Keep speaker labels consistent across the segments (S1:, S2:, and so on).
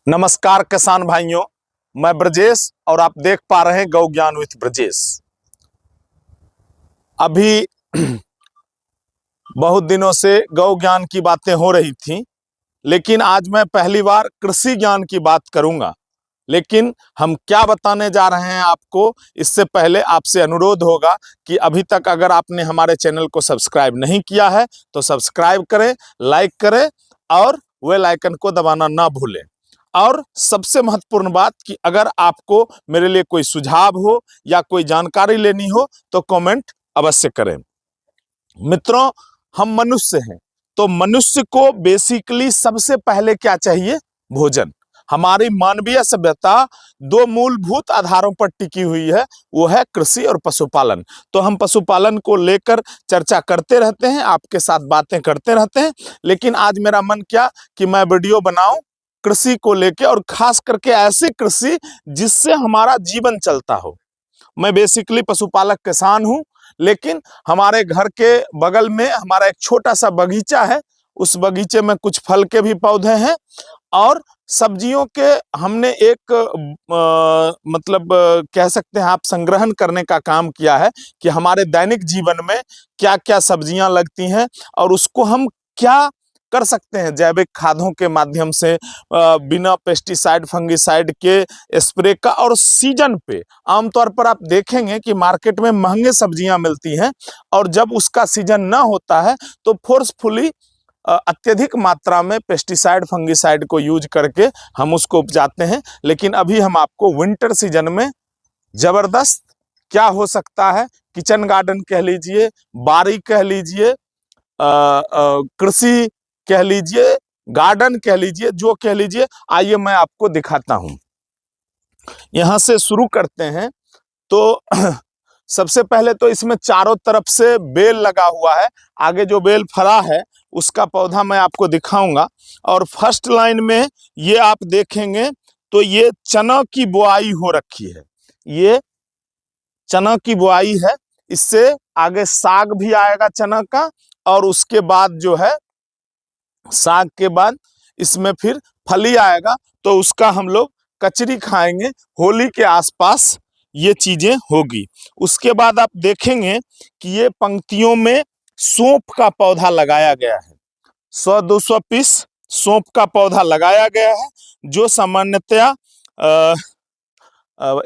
S1: नमस्कार किसान भाइयों, मैं ब्रजेश और आप देख पा रहे हैं गौ ज्ञान विथ ब्रजेश। अभी बहुत दिनों से गौ ज्ञान की बातें हो रही थी, लेकिन आज मैं पहली बार कृषि ज्ञान की बात करूंगा। लेकिन हम क्या बताने जा रहे हैं आपको, इससे पहले आपसे अनुरोध होगा कि अभी तक अगर आपने हमारे चैनल को सब्सक्राइब नहीं किया है तो सब्सक्राइब करें, लाइक करें और बेल आइकन को दबाना ना भूलें। और सबसे महत्वपूर्ण बात कि अगर आपको मेरे लिए कोई सुझाव हो या कोई जानकारी लेनी हो तो कमेंट अवश्य करें। मित्रों, हम मनुष्य हैं, तो मनुष्य को बेसिकली सबसे पहले क्या चाहिए? भोजन। हमारी मानवीय सभ्यता दो मूलभूत आधारों पर टिकी हुई है, वो है कृषि और पशुपालन। तो हम पशुपालन को लेकर चर्चा करते रहते हैं, आपके साथ बातें करते रहते हैं। लेकिन आज मेरा मन क्या कि मैं वीडियो बनाऊं कृषि को लेकर, और खास करके ऐसी कृषि जिससे हमारा जीवन चलता हो। मैं बेसिकली पशुपालक किसान हूं, लेकिन हमारे घर के बगल में हमारा एक छोटा सा बगीचा है। उस बगीचे में कुछ फल के भी पौधे हैं और सब्जियों के हमने एक कह सकते हैं आप संग्रहण करने का काम किया है कि हमारे दैनिक जीवन में क्या क्या सब्जियां लगती हैं और उसको हम क्या कर सकते हैं जैविक खादों के माध्यम से, बिना पेस्टिसाइड फंगिसाइड के स्प्रे का। और सीजन पे आमतौर पर आप देखेंगे कि मार्केट में महंगे सब्जियां मिलती हैं और जब उसका सीजन ना होता है तो फोर्सफुली अत्यधिक मात्रा में पेस्टिसाइड फंगिसाइड को यूज करके हम उसको उपजाते हैं। लेकिन अभी हम आपको विंटर सीजन में जबरदस्त क्या हो सकता है, किचन गार्डन कह लीजिए, बारी कह लीजिए, कृषि कह लीजिए, गार्डन कह लीजिए, जो कह लीजिए, आइए मैं आपको दिखाता हूं। यहां से शुरू करते हैं। तो सबसे पहले तो इसमें चारों तरफ से बेल लगा हुआ है। आगे जो बेल फरा है उसका पौधा मैं आपको दिखाऊंगा। और फर्स्ट लाइन में ये आप देखेंगे तो ये चना की बुआई हो रखी है। ये चना की बुआई है। इससे आगे साग भी आएगा चना का, और उसके बाद जो है साग के बाद इसमें फिर फली आएगा, तो उसका हम लोग कचरी खाएंगे। होली के आसपास ये चीजें होगी। उसके बाद आप देखेंगे कि ये पंक्तियों में सौंफ का पौधा लगाया गया है। 100-200 पीस सौंफ का पौधा लगाया गया है, जो सामान्यतया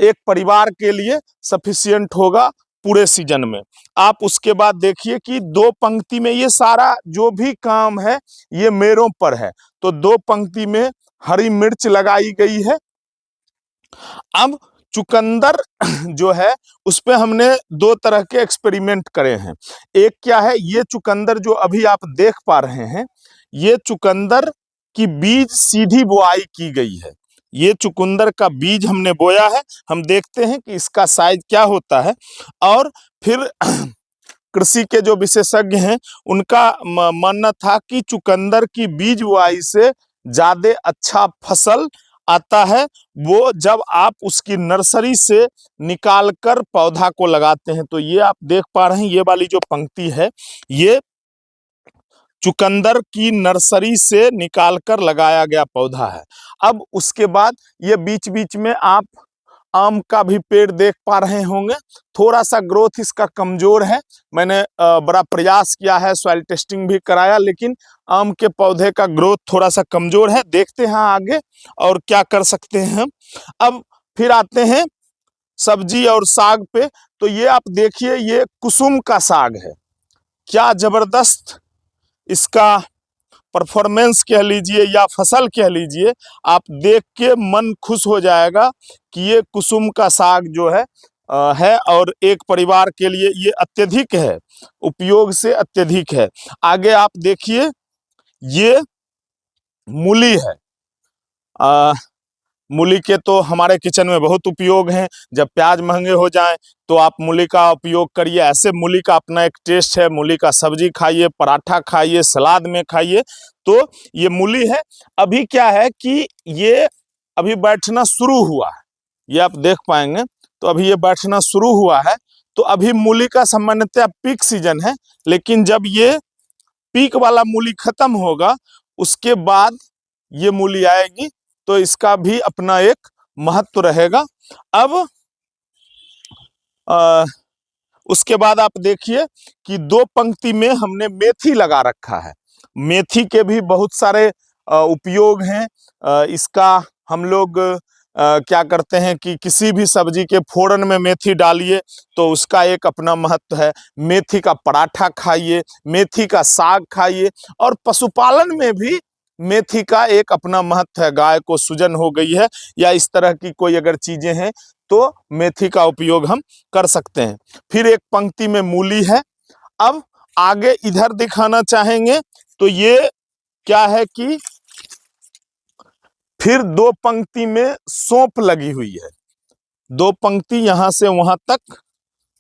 S1: एक परिवार के लिए सफिशियंट होगा पूरे सीजन में। आप उसके बाद देखिए कि दो पंक्ति में ये सारा जो भी काम है ये मेरों पर है। तो दो पंक्ति में हरी मिर्च लगाई गई है। अब चुकंदर जो है उस पे हमने दो तरह के एक्सपेरिमेंट करे हैं। एक क्या है, ये चुकंदर जो अभी आप देख पा रहे हैं, ये चुकंदर की बीज सीधी बुआई की गई है। ये चुकंदर का बीज हमने बोया है। हम देखते हैं कि इसका साइज क्या होता है। और फिर कृषि के जो विशेषज्ञ हैं उनका मानना था कि चुकंदर की बीज बुआई से ज्यादा अच्छा फसल आता है वो जब आप उसकी नर्सरी से निकाल कर पौधा को लगाते हैं। तो ये आप देख पा रहे हैं, ये वाली जो पंक्ति है ये चुकंदर की नर्सरी से निकालकर लगाया गया पौधा है। अब उसके बाद ये बीच बीच में आप आम का भी पेड़ देख पा रहे होंगे। थोड़ा सा ग्रोथ इसका कमजोर है। मैंने बड़ा प्रयास किया है, सॉइल टेस्टिंग भी कराया, लेकिन आम के पौधे का ग्रोथ थोड़ा सा कमजोर है। देखते हैं आगे और क्या कर सकते हैं हम। अब फिर आते हैं सब्जी और साग पे। तो ये आप देखिए, ये कुसुम का साग है। क्या जबरदस्त इसका परफॉर्मेंस कह लीजिए या फसल कह लीजिए, आप देख के मन खुश हो जाएगा कि ये कुसुम का साग जो है और एक परिवार के लिए ये अत्यधिक है, उपयोग से अत्यधिक है। आगे आप देखिए, ये मूली है। मूली के तो हमारे किचन में बहुत उपयोग हैं। जब प्याज महंगे हो जाएं तो आप मूली का उपयोग करिए। ऐसे मूली का अपना एक टेस्ट है। मूली का सब्जी खाइए, पराठा खाइए, सलाद में खाइए। तो ये मूली है। अभी क्या है कि ये अभी बैठना शुरू हुआ है, ये आप देख पाएंगे। तो अभी ये बैठना शुरू हुआ है। तो अभी मूली का सामान्यतः पीक सीजन है, लेकिन जब ये पीक वाला मूली खत्म होगा उसके बाद ये मूली आएगी तो इसका भी अपना एक महत्व रहेगा। अब उसके बाद आप देखिए कि दो पंक्ति में हमने मेथी लगा रखा है। मेथी के भी बहुत सारे उपयोग हैं। इसका हम लोग क्या करते हैं कि किसी भी सब्जी के फोड़न में मेथी डालिए तो उसका एक अपना महत्व है। मेथी का पराठा खाइए, मेथी का साग खाइए, और पशुपालन में भी मेथी का एक अपना महत्व है। गाय को सूजन हो गई है या इस तरह की कोई अगर चीजें हैं तो मेथी का उपयोग हम कर सकते हैं। फिर एक पंक्ति में मूली है। अब आगे इधर दिखाना चाहेंगे तो ये क्या है कि फिर दो पंक्ति में सौंफ लगी हुई है। दो पंक्ति यहां से वहां तक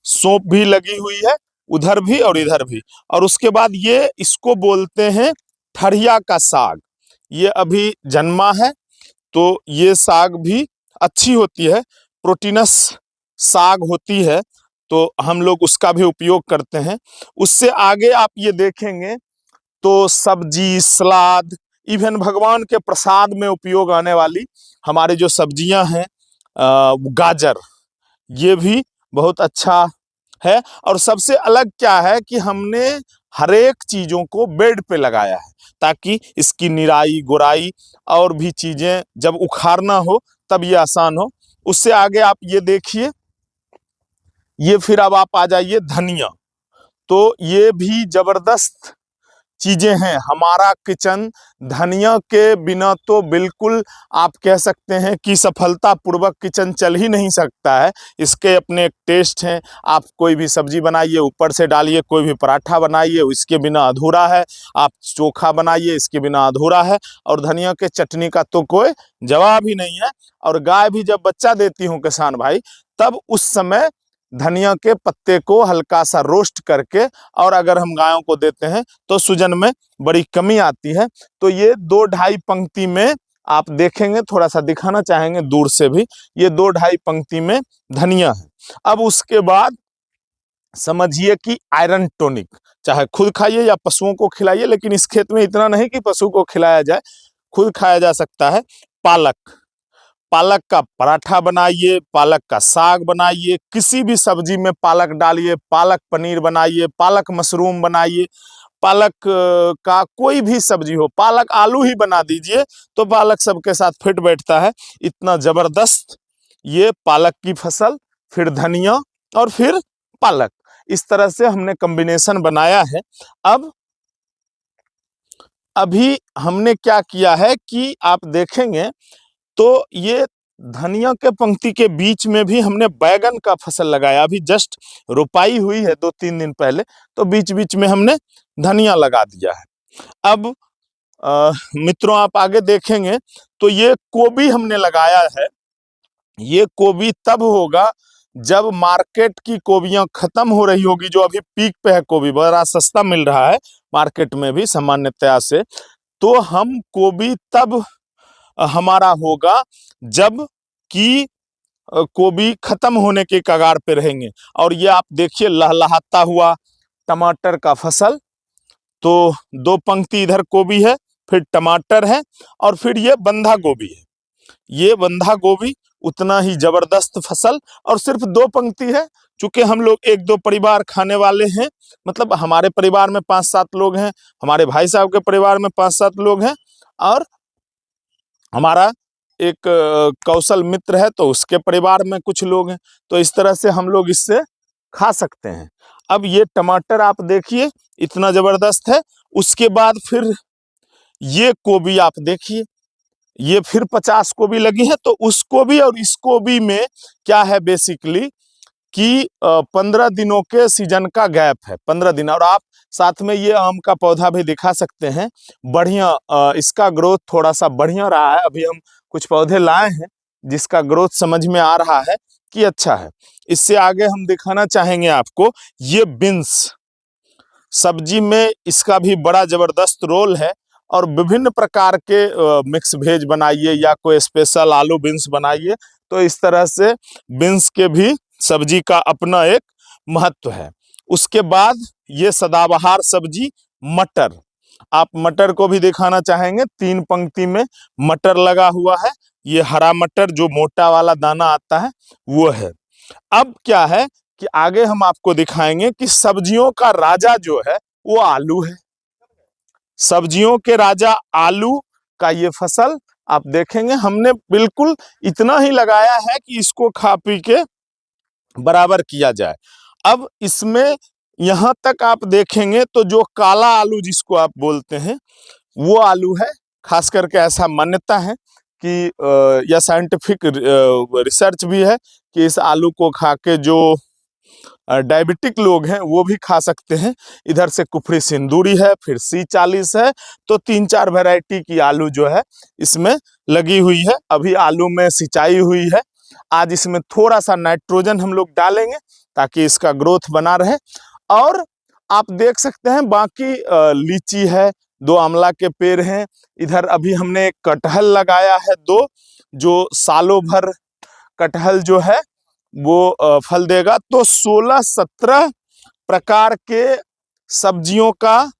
S1: सौंफ भी लगी हुई है, उधर भी और इधर भी। और उसके बाद ये इसको बोलते हैं ठरिया का साग। ये अभी जन्मा है तो ये साग भी अच्छी होती है, प्रोटीनस साग होती है, तो हम लोग उसका भी उपयोग करते हैं। उससे आगे आप ये देखेंगे तो सब्जी, सलाद, इवन भगवान के प्रसाद में उपयोग आने वाली हमारी जो सब्जियां हैं, गाजर, ये भी बहुत अच्छा है। और सबसे अलग क्या है कि हमने हर एक चीजों को बेड पे लगाया है ताकि इसकी निराई गुराई और भी चीजें जब उखाड़ना हो तब ये आसान हो। उससे आगे आप ये देखिए, ये फिर अब आप आ जाइए धनिया। तो ये भी जबरदस्त चीजें हैं। हमारा किचन धनिया के बिना तो बिल्कुल आप कह सकते हैं कि सफलतापूर्वक किचन चल ही नहीं सकता है। इसके अपने एक टेस्ट हैं। आप कोई भी सब्जी बनाइए ऊपर से डालिए, कोई भी पराठा बनाइए इसके बिना अधूरा है, आप चोखा बनाइए इसके बिना अधूरा है। और धनिया के चटनी का तो कोई जवाब ही नहीं है। और गाय भी जब बच्चा देती हूँ किसान भाई, तब उस समय धनिया के पत्ते को हल्का सा रोस्ट करके और अगर हम गायों को देते हैं तो सूजन में बड़ी कमी आती है। तो ये दो ढाई पंक्ति में आप देखेंगे, थोड़ा सा दिखाना चाहेंगे दूर से भी, ये दो ढाई पंक्ति में धनिया है। अब उसके बाद समझिए कि आयरन टॉनिक, चाहे खुद खाइए या पशुओं को खिलाइए, लेकिन इस खेत में इतना नहीं कि पशु को खिलाया जाए, खुद खाया जा सकता है। पालक, पालक का पराठा बनाइए, पालक का साग बनाइए, किसी भी सब्जी में पालक डालिए, पालक पनीर बनाइए, पालक मशरूम बनाइए, पालक का कोई भी सब्जी हो, पालक आलू ही बना दीजिए तो पालक सबके साथ फिट बैठता है। इतना जबरदस्त ये पालक की फसल, फिर धनिया और फिर पालक, इस तरह से हमने कॉम्बिनेशन बनाया है। अब अभी हमने क्या किया है कि आप देखेंगे तो ये धनिया के पंक्ति के बीच में भी हमने बैगन का फसल लगाया। अभी जस्ट रोपाई हुई है 2-3 दिन पहले, तो बीच बीच में हमने धनिया लगा दिया है। अब मित्रों आप आगे देखेंगे तो ये गोभी हमने लगाया है। ये गोभी तब होगा जब मार्केट की गोभियां खत्म हो रही होगी, जो अभी पीक पे है, गोभी बड़ा सस्ता मिल रहा है मार्केट में भी सामान्यतया से। तो हम गोभी तब हमारा होगा जब कि गोभी खत्म होने के कगार पे रहेंगे। और ये आप देखिए लहलहाता हुआ टमाटर का फसल। तो दो पंक्ति इधर गोभी है, फिर टमाटर है और फिर ये बंधा गोभी है। ये बंधा गोभी उतना ही जबरदस्त फसल, और सिर्फ दो पंक्ति है। चूंकि हम लोग 1-2 परिवार खाने वाले हैं, मतलब हमारे परिवार में 5-7 लोग हैं, हमारे भाई साहब के परिवार में 5-7 लोग हैं, और हमारा एक कौशल मित्र है तो उसके परिवार में कुछ लोग हैं। तो इस तरह से हम लोग इससे खा सकते हैं। अब ये टमाटर आप देखिए इतना जबरदस्त है। उसके बाद फिर ये गोभी आप देखिए, ये फिर 50 गोभी लगी है। तो उस गोभी और इस गोभी में क्या है बेसिकली कि 15 दिनों के सीजन का गैप है, 15 दिन। और आप साथ में ये आम का पौधा भी दिखा सकते हैं। बढ़िया इसका ग्रोथ थोड़ा सा बढ़िया रहा है। अभी हम कुछ पौधे लाए हैं जिसका ग्रोथ समझ में आ रहा है कि अच्छा है। इससे आगे हम दिखाना चाहेंगे आपको, ये बीन्स सब्जी में इसका भी बड़ा जबरदस्त रोल है। और विभिन्न प्रकार के मिक्स वेज बनाइए या कोई स्पेशल आलू बीन्स बनाइए, तो इस तरह से बीन्स के भी सब्जी का अपना एक महत्व है। उसके बाद ये सदाबहार सब्जी मटर, आप मटर को भी दिखाना चाहेंगे, 3 पंक्ति में मटर लगा हुआ है। ये हरा मटर जो मोटा वाला दाना आता है वो है। अब क्या है कि आगे हम आपको दिखाएंगे कि सब्जियों का राजा जो है वो आलू है। सब्जियों के राजा आलू का ये फसल आप देखेंगे हमने बिल्कुल इतना ही लगाया है कि इसको खा पी के बराबर किया जाए। अब इसमें यहां तक आप देखेंगे तो जो काला आलू जिसको आप बोलते हैं वो आलू है। खास करके ऐसा मान्यता है कि यह साइंटिफिक रिसर्च भी है कि इस आलू को खा के जो डायबिटिक लोग हैं वो भी खा सकते हैं। इधर से कुफरी सिंदूरी है, फिर C40 है, तो 3-4 वैरायटी की आलू जो है इसमें लगी हुई है। अभी आलू में सिंचाई हुई है। आज इसमें थोड़ा सा नाइट्रोजन हम लोग डालेंगे ताकि इसका ग्रोथ बना रहे। और आप देख सकते हैं बाकी लीची है, 2 आंवला के पेड़ हैं। इधर अभी हमने एक कटहल लगाया है 2, जो सालों भर कटहल जो है वो फल देगा। तो 16-17 प्रकार के सब्जियों का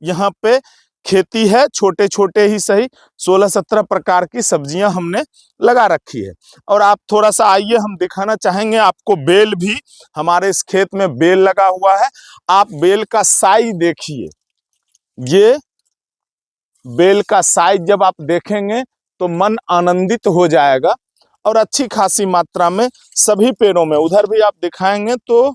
S1: यहाँ पे खेती है, छोटे छोटे ही सही 16-17 प्रकार की सब्जियां हमने लगा रखी है। और आप थोड़ा सा आइए, हम दिखाना चाहेंगे आपको बेल भी। हमारे इस खेत में बेल लगा हुआ है। आप बेल का साइज देखिए, ये बेल का साइज जब आप देखेंगे तो मन आनंदित हो जाएगा। और अच्छी खासी मात्रा में सभी पेड़ों में, उधर भी आप दिखाएंगे तो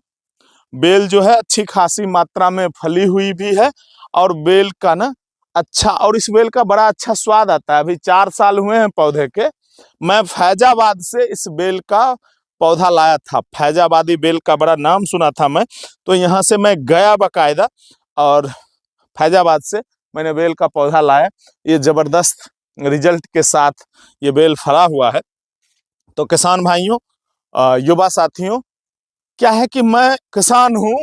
S1: बेल जो है अच्छी खासी मात्रा में फली हुई भी है। और बेल का ना अच्छा, और इस बेल का बड़ा अच्छा स्वाद आता है। अभी 4 साल हुए हैं पौधे के। मैं फैजाबाद से इस बेल का पौधा लाया था। फैजाबादी बेल का बड़ा नाम सुना था मैं, तो यहाँ से मैं गया बाकायदा और फैजाबाद से मैंने बेल का पौधा लाया। ये जबरदस्त रिजल्ट के साथ ये बेल फला हुआ है। तो किसान भाइयों, युवा साथियों, क्या है कि मैं किसान हूं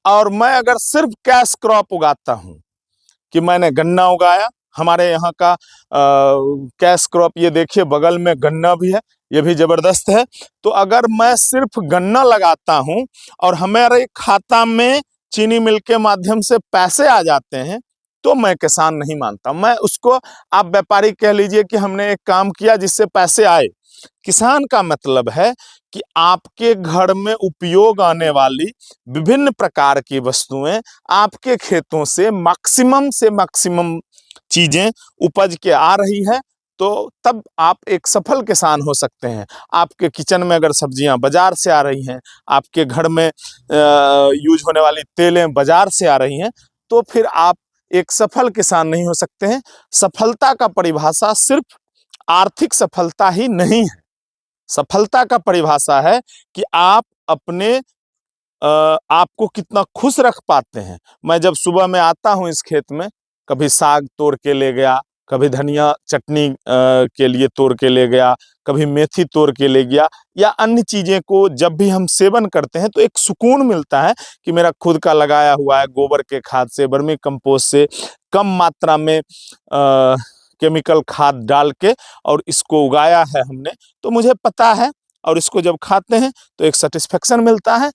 S1: और मैं अगर सिर्फ कैश क्रॉप उगाता हूं कि मैंने गन्ना उगाया, हमारे यहाँ का कैश क्रॉप, ये देखिए बगल में गन्ना भी है, ये भी जबरदस्त है। तो अगर मैं सिर्फ गन्ना लगाता हूं और हमारे खाता में चीनी मिल के माध्यम से पैसे आ जाते हैं तो मैं किसान नहीं मानता। मैं उसको, आप व्यापारी कह लीजिए कि हमने एक काम किया जिससे पैसे आए। किसान का मतलब है कि आपके घर में उपयोग आने वाली विभिन्न प्रकार की वस्तुएं आपके खेतों से मैक्सिमम चीजें उपज के आ रही है, तो तब आप एक सफल किसान हो सकते हैं। आपके किचन में अगर सब्जियां बाजार से आ रही हैं, आपके घर में यूज होने वाली तेलें बाजार से आ रही हैं, तो फिर आप एक सफल किसान नहीं हो सकते हैं। सफलता का परिभाषा सिर्फ आर्थिक सफलता ही नहीं है। सफलता का परिभाषा है कि आप अपने आपको कितना खुश रख पाते हैं। मैं जब सुबह में आता हूं इस खेत में, कभी साग तोड़ के ले गया, कभी धनिया चटनी के लिए तोड़ के ले गया, कभी मेथी तोड़ के ले गया, या अन्य चीजें को जब भी हम सेवन करते हैं तो एक सुकून मिलता है कि मेरा खुद का लगाया हुआ है, गोबर के खाद से, वर्मी कंपोस्ट से, कम मात्रा में केमिकल खाद डाल के और इसको उगाया है हमने, तो मुझे पता है। और इसको जब खाते हैं तो एक सेटिस्फेक्शन मिलता है।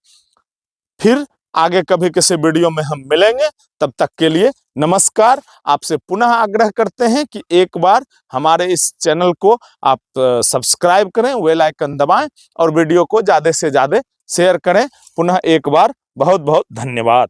S1: फिर आगे कभी किसी वीडियो में हम मिलेंगे, तब तक के लिए नमस्कार। आपसे पुनः आग्रह करते हैं कि एक बार हमारे इस चैनल को आप सब्सक्राइब करें, बेल आइकन दबाएं और वीडियो को ज़्यादा से ज़्यादा शेयर करें। पुनः एक बार बहुत बहुत धन्यवाद।